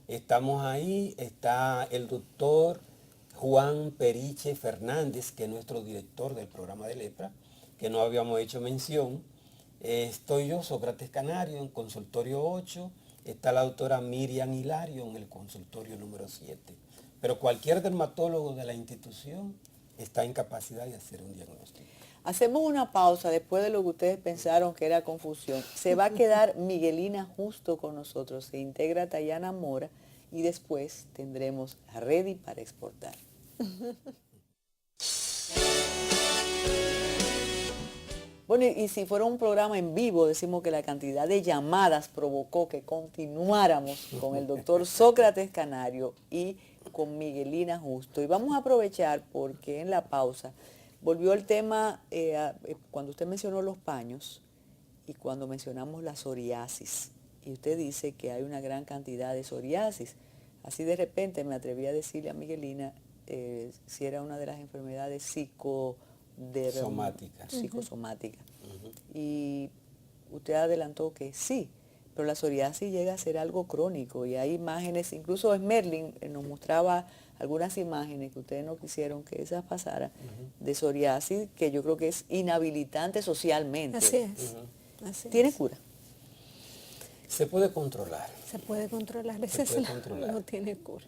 Estamos ahí, está el doctor Juan Periche Fernández, que es nuestro director del programa de lepra, que no habíamos hecho mención. Estoy yo, Sócrates Canario, en consultorio 8. Está la doctora Miriam Hilario en el consultorio número 7. Pero cualquier dermatólogo de la institución está en capacidad de hacer un diagnóstico. Hacemos una pausa después de lo que ustedes pensaron que era confusión. Se va a quedar Miguelina Justo con nosotros, se integra Tayana Mora y después tendremos a Ready para exportar. Bueno, y si fuera un programa en vivo, decimos que la cantidad de llamadas provocó que continuáramos con el doctor Sócrates Canario y con Miguelina Justo. Y vamos a aprovechar porque en la pausa volvió el tema, cuando usted mencionó los paños y cuando mencionamos la psoriasis. Y usted dice que hay una gran cantidad de psoriasis. Así de repente me atreví a decirle a Miguelina si era una de las enfermedades psicosomáticas. Y usted adelantó que sí, pero la psoriasis llega a ser algo crónico y hay imágenes, incluso Smerling nos mostraba algunas imágenes que ustedes no quisieron que esas pasaran de psoriasis, que yo creo que es inhabilitante socialmente. Así es. Así ¿Tiene es. cura? Se puede controlar. Se puede controlar. Se puede controlar. No tiene cura.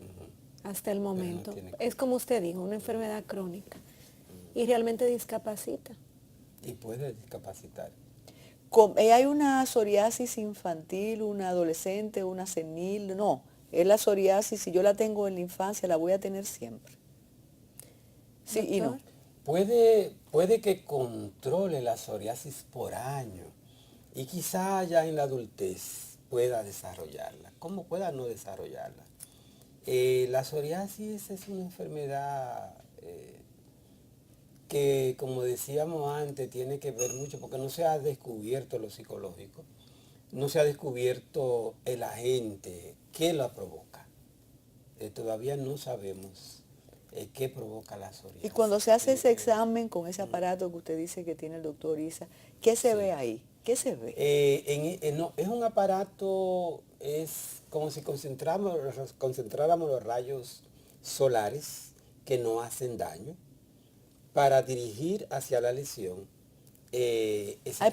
Hasta el momento. no tiene cura. Es como usted dijo, una enfermedad crónica. Y realmente discapacita. Y puede discapacitar. ¿Hay una psoriasis infantil, una adolescente, una senil? No, es la psoriasis, si yo la tengo en la infancia, la voy a tener siempre. Sí y no. puede que controle la psoriasis por año y quizá ya en la adultez pueda desarrollarla, como pueda no desarrollarla. La psoriasis es una enfermedad que, como decíamos antes, tiene que ver mucho, porque no se ha descubierto lo psicológico, no se ha descubierto el agente que la provoca. Todavía no sabemos qué provoca la psoriasis. Y cuando se hace ese examen con ese aparato que usted dice que tiene el doctor Isa, ¿qué se ve ahí? ¿Qué se ve? No, es un aparato, es como si concentráramos los rayos solares que no hacen daño para dirigir hacia la lesión.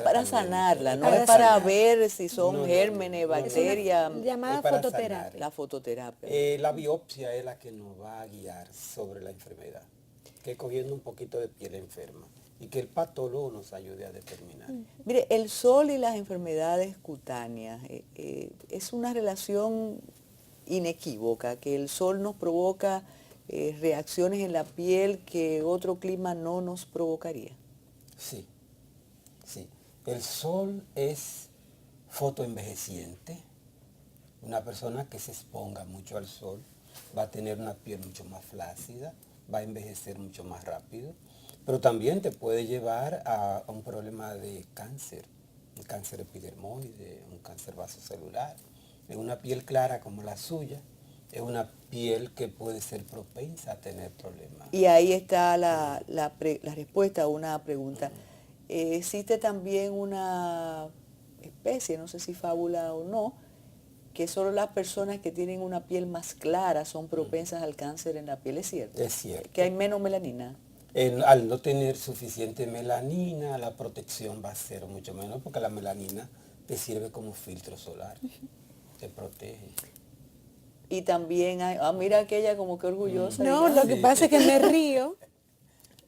Para sanarla, no Para es para sanar. ver si son No, gérmenes, no, no, no, bacterias. Llamada Es para fototerapia. sanar. La fototerapia. La biopsia es la que nos va a guiar sobre la enfermedad, que cogiendo un poquito de piel enferma y que el patólogo nos ayude a determinar. Mire, el sol y las enfermedades cutáneas es una relación inequívoca, que el sol nos provoca reacciones en la piel que otro clima no nos provocaría. Sí, sí. El sol es fotoenvejeciente. Una persona que se exponga mucho al sol va a tener una piel mucho más flácida, va a envejecer mucho más rápido, pero también te puede llevar a un problema de cáncer, un cáncer epidermoide, un cáncer vasocelular. En una piel clara como la suya, es una piel que puede ser propensa a tener problemas. Y ahí está la respuesta a una pregunta. Existe también una especie, no sé si fábula o no, que solo las personas que tienen una piel más clara son propensas al cáncer en la piel, ¿es cierto? Es cierto. Que hay menos melanina. Al no tener suficiente melanina, la protección va a ser mucho menos, porque la melanina te sirve como filtro solar, te protege. Y también hay, mira aquella como que orgullosa. No, digamos. lo que pasa es que me río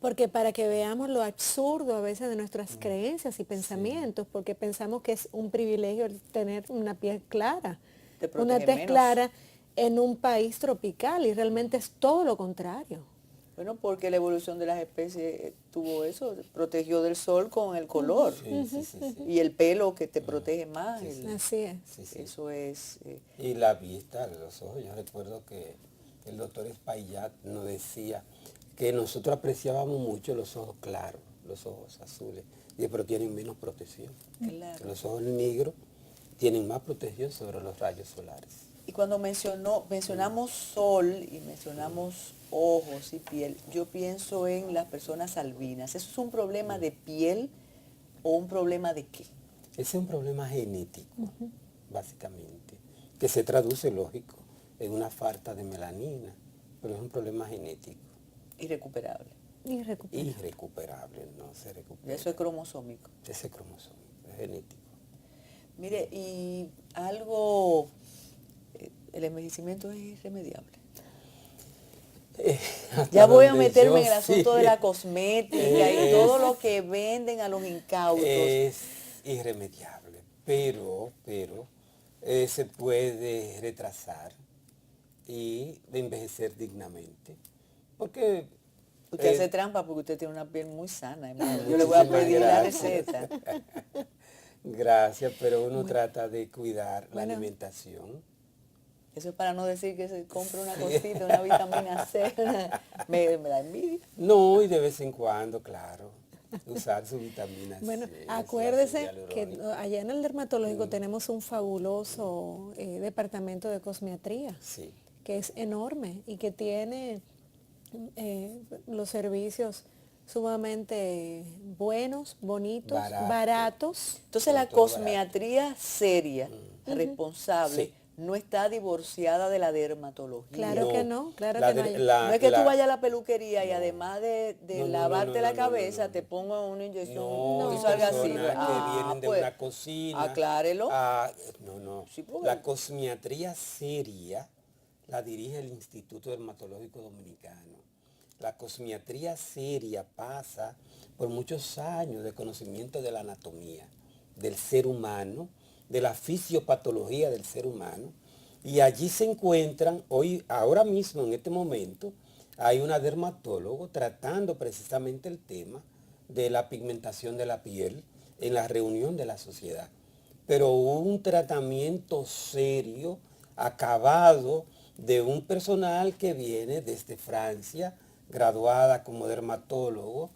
porque para que veamos lo absurdo a veces de nuestras creencias y pensamientos, porque pensamos que es un privilegio el tener una piel clara, Te protege una tez menos. clara en un país tropical y realmente es todo lo contrario. Bueno, porque la evolución de las especies tuvo eso, protegió del sol con el color. Sí. Y el pelo que te protege más. Así es. Sí. Eso es... Y la vista, los ojos, yo recuerdo que el doctor Espaillat nos decía que nosotros apreciábamos mucho los ojos claros, los ojos azules, pero tienen menos protección. Claro. Los ojos negros tienen más protección sobre los rayos solares. Y cuando mencionamos sol y mencionamos ojos y piel, yo pienso en las personas albinas. ¿Eso es un problema de piel o un problema de qué? Ese es un problema genético, básicamente, que se traduce, lógico, en una falta de melanina, pero es un problema genético. Irrecuperable. Irrecuperable, no se recupera. Eso es cromosómico. Ese cromosoma, es genético. Mire, y algo, el envejecimiento es irremediable. Ya voy a meterme en el asunto de la cosmética y todo lo que venden a los incautos. Es irremediable, pero se puede retrasar y envejecer dignamente. Porque usted hace trampa porque usted tiene una piel muy sana. Hermano. Yo le voy a pedir la receta. Gracias, pero uno trata de cuidar la alimentación. Eso es para no decir que se compra una cosita, una vitamina C. me da envidia. No, y de vez en cuando, claro, usar su vitamina C. Bueno, su acuérdese ácido que hialurónico. allá en el dermatológico tenemos un fabuloso departamento de cosmiatría, Sí. que es enorme y que tiene los servicios sumamente buenos, bonitos, baratos. Entonces la Todo cosmiatría seria, responsable, Sí. no está divorciada de la dermatología. Claro que no, claro que no. No es que tú vayas a la peluquería y además de No, lavarte la cabeza, no. te pongan una inyección No, y y salga así. personas que vienen de pues, una cocina. aclárelo. No. Sí, porque- La cosmiatría seria la dirige el Instituto Dermatológico Dominicano. La cosmiatría seria pasa por muchos años de conocimiento de la anatomía del ser humano, de la fisiopatología del ser humano, y allí se encuentran ahora mismo, en este momento, hay una dermatólogo tratando precisamente el tema de la pigmentación de la piel en la reunión de la sociedad. Pero un tratamiento serio, acabado, de un personal que viene desde Francia, graduada como dermatólogo,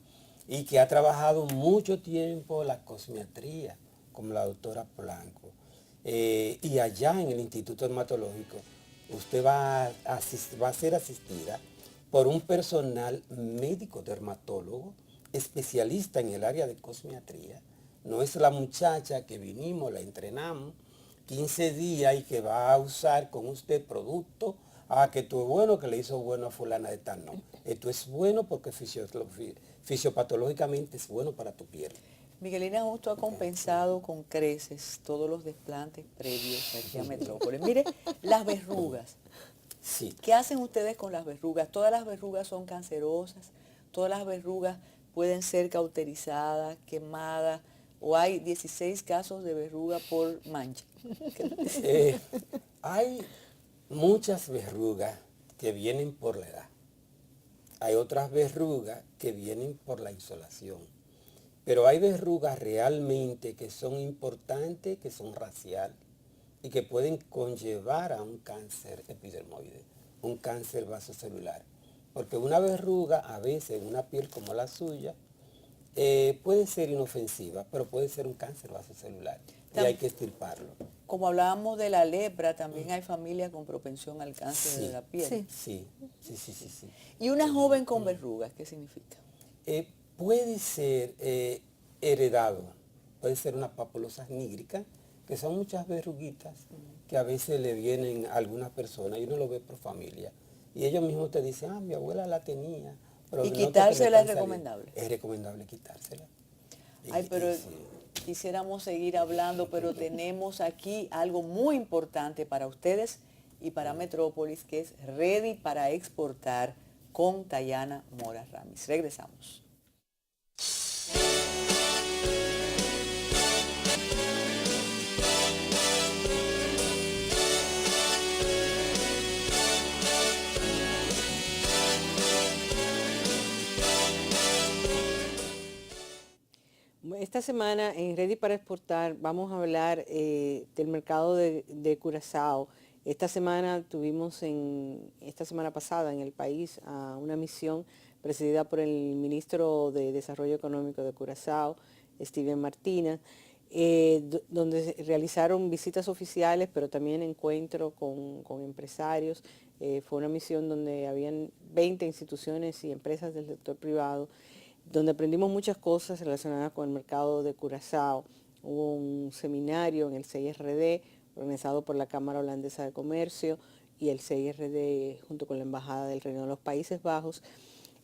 y que ha trabajado mucho tiempo la cosmiatría, como la doctora Polanco. Y allá en el Instituto Dermatológico, usted va a ser asistida por un personal médico dermatólogo, especialista en el área de cosmiatría. No es la muchacha que vinimos, la entrenamos 15 días y que va a usar con usted producto, que esto es bueno, que le hizo bueno a fulana de tal. No, esto es bueno porque fisiopatológicamente es bueno para tu piel. Miguelina Justo ha compensado con creces todos los desplantes previos aquí a Metrópolis. Mire, las verrugas. Sí. ¿Qué hacen ustedes con las verrugas? Todas las verrugas son cancerosas, todas las verrugas pueden ser cauterizadas, quemadas, o hay 16 casos de verruga por mancha. Hay muchas verrugas que vienen por la edad. Hay otras verrugas que vienen por la insolación. Pero hay verrugas realmente que son importantes, que son racial y que pueden conllevar a un cáncer epidermoide, un cáncer vasocelular. Porque una verruga, a veces en una piel como la suya, puede ser inofensiva, pero puede ser un cáncer vasocelular y hay que extirparlo. Como hablábamos de la lepra, también hay familias con propensión al cáncer de la piel. Sí. ¿Y una joven con verrugas, qué significa? Puede ser heredado, puede ser una papulosis nígrica, que son muchas verruguitas que a veces le vienen a algunas personas y uno lo ve por familia. Y ellos mismos te dicen, mi abuela la tenía. Pero ¿Y quitársela es recomendable? Es recomendable quitársela. Ay, pero quisiéramos seguir hablando, pero tenemos aquí algo muy importante para ustedes y para Metrópolis, que es Ready para Exportar con Tayana Mora Ramis. Regresamos. Esta semana en Ready para Exportar vamos a hablar del mercado de Curazao. Esta semana esta semana pasada en el país una misión presidida por el ministro de Desarrollo Económico de Curazao, Steven Martínez, donde realizaron visitas oficiales, pero también encuentros con empresarios. Fue una misión donde habían 20 instituciones y empresas del sector privado, donde aprendimos muchas cosas relacionadas con el mercado de Curazao. Hubo un seminario en el CIRD organizado por la Cámara Holandesa de Comercio y el CIRD junto con la Embajada del Reino de los Países Bajos,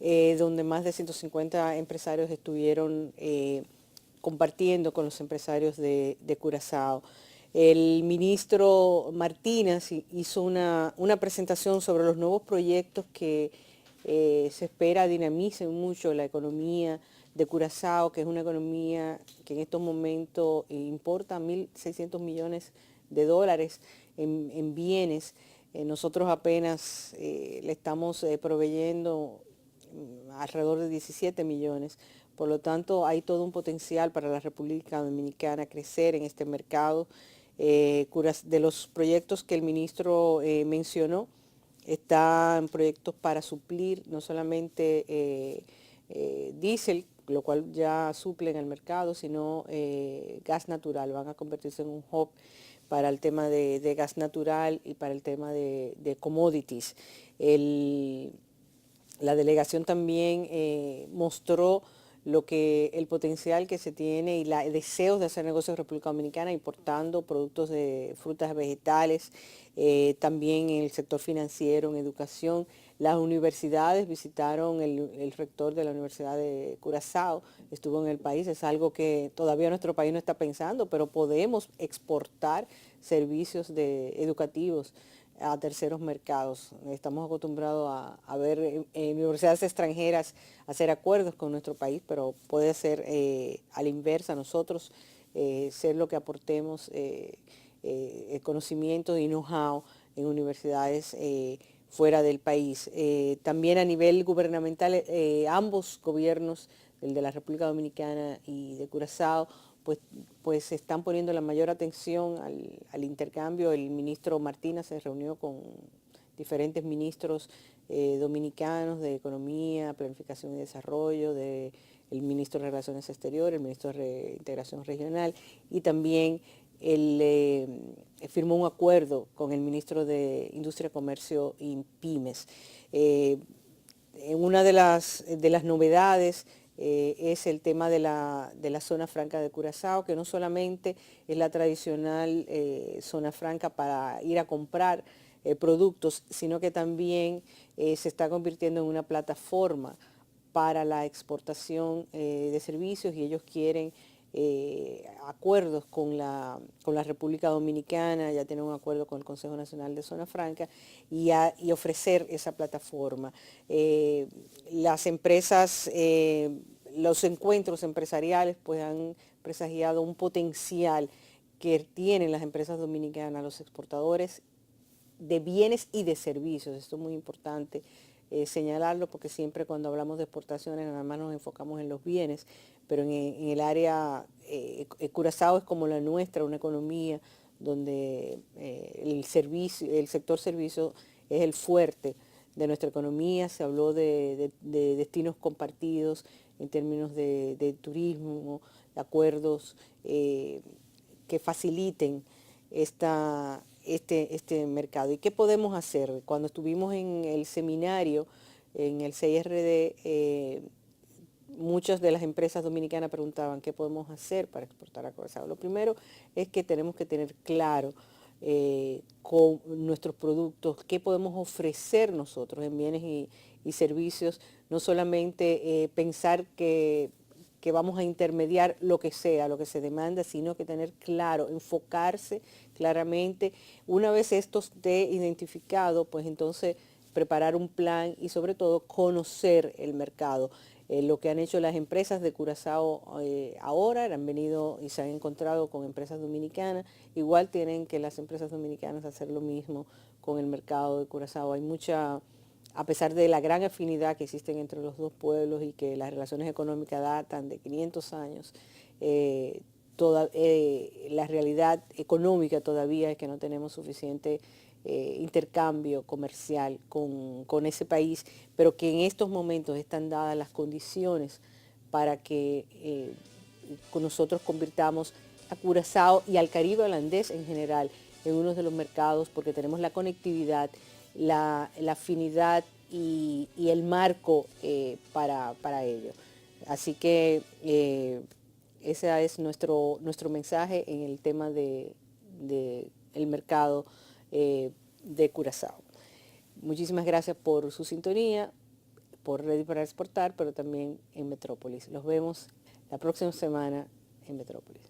donde más de 150 empresarios estuvieron compartiendo con los empresarios de Curazao. El ministro Martínez hizo una presentación sobre los nuevos proyectos que se espera dinamicen mucho la economía de Curazao, que es una economía que en estos momentos importa 1.600 millones de dólares en bienes. Nosotros apenas le estamos proveyendo alrededor de 17 millones. Por lo tanto, hay todo un potencial para la República Dominicana crecer en este mercado. De los proyectos que el ministro mencionó, están proyectos para suplir no solamente diésel, lo cual ya suple en el mercado, sino gas natural. Van a convertirse en un hub para el tema de gas natural y para el tema de commodities. La delegación también mostró el potencial que se tiene y deseos de hacer negocios en República Dominicana importando productos de frutas vegetales, también en el sector financiero, en educación. Las universidades visitaron el rector de la Universidad de Curazao, estuvo en el país, es algo que todavía nuestro país no está pensando, pero podemos exportar servicios educativos a terceros mercados. Estamos acostumbrados a ver en universidades extranjeras hacer acuerdos con nuestro país, pero puede ser a la inversa, nosotros ser lo que aportemos conocimiento y know-how en universidades fuera del país. También a nivel gubernamental, ambos gobiernos, el de la República Dominicana y de Curazao, pues están poniendo la mayor atención al intercambio. El ministro Martínez se reunió con diferentes ministros dominicanos de Economía, Planificación y Desarrollo, el ministro de Relaciones Exteriores, el ministro de Integración Regional, y también él firmó un acuerdo con el ministro de Industria, Comercio y Pymes. Una de las novedades es el tema de la zona franca de Curazao, que no solamente es la tradicional zona franca para ir a comprar productos, sino que también se está convirtiendo en una plataforma para la exportación de servicios, y ellos quieren acuerdos con la República Dominicana, ya tienen un acuerdo con el Consejo Nacional de Zona Franca, y ofrecer esa plataforma. Las empresas, los encuentros empresariales pues han presagiado un potencial que tienen las empresas dominicanas, los exportadores de bienes y de servicios. Esto es muy importante señalarlo, porque siempre cuando hablamos de exportaciones nada más nos enfocamos en los bienes, pero en el área, Curazao es como la nuestra, una economía donde el sector servicio es el fuerte de nuestra economía. Se habló de destinos compartidos en términos de turismo, de acuerdos que faciliten este mercado. ¿Y qué podemos hacer? Cuando estuvimos en el seminario, en el CIRD, muchas de las empresas dominicanas preguntaban qué podemos hacer para exportar a Curazao. Lo primero es que tenemos que tener claro con nuestros productos qué podemos ofrecer nosotros en bienes y servicios, no solamente pensar que vamos a intermediar lo que sea, lo que se demanda, sino que tener claro, enfocarse claramente. Una vez esto esté identificado, pues entonces preparar un plan y sobre todo conocer el mercado. Lo que han hecho las empresas de Curazao ahora, han venido y se han encontrado con empresas dominicanas. Igual tienen que las empresas dominicanas hacer lo mismo con el mercado de Curazao. Hay mucha, a pesar de la gran afinidad que existen entre los dos pueblos y que las relaciones económicas datan de 500 años, la realidad económica todavía es que no tenemos suficiente intercambio comercial con ese país, pero que en estos momentos están dadas las condiciones para que nosotros convirtamos a Curazao y al Caribe holandés en general en uno de los mercados, porque tenemos la conectividad, la afinidad y el marco para ello. Así que ese es nuestro mensaje en el tema del mercado de Curazao. Muchísimas gracias por su sintonía, por Ready para Exportar, pero también en Metrópolis. Los vemos la próxima semana en Metrópolis.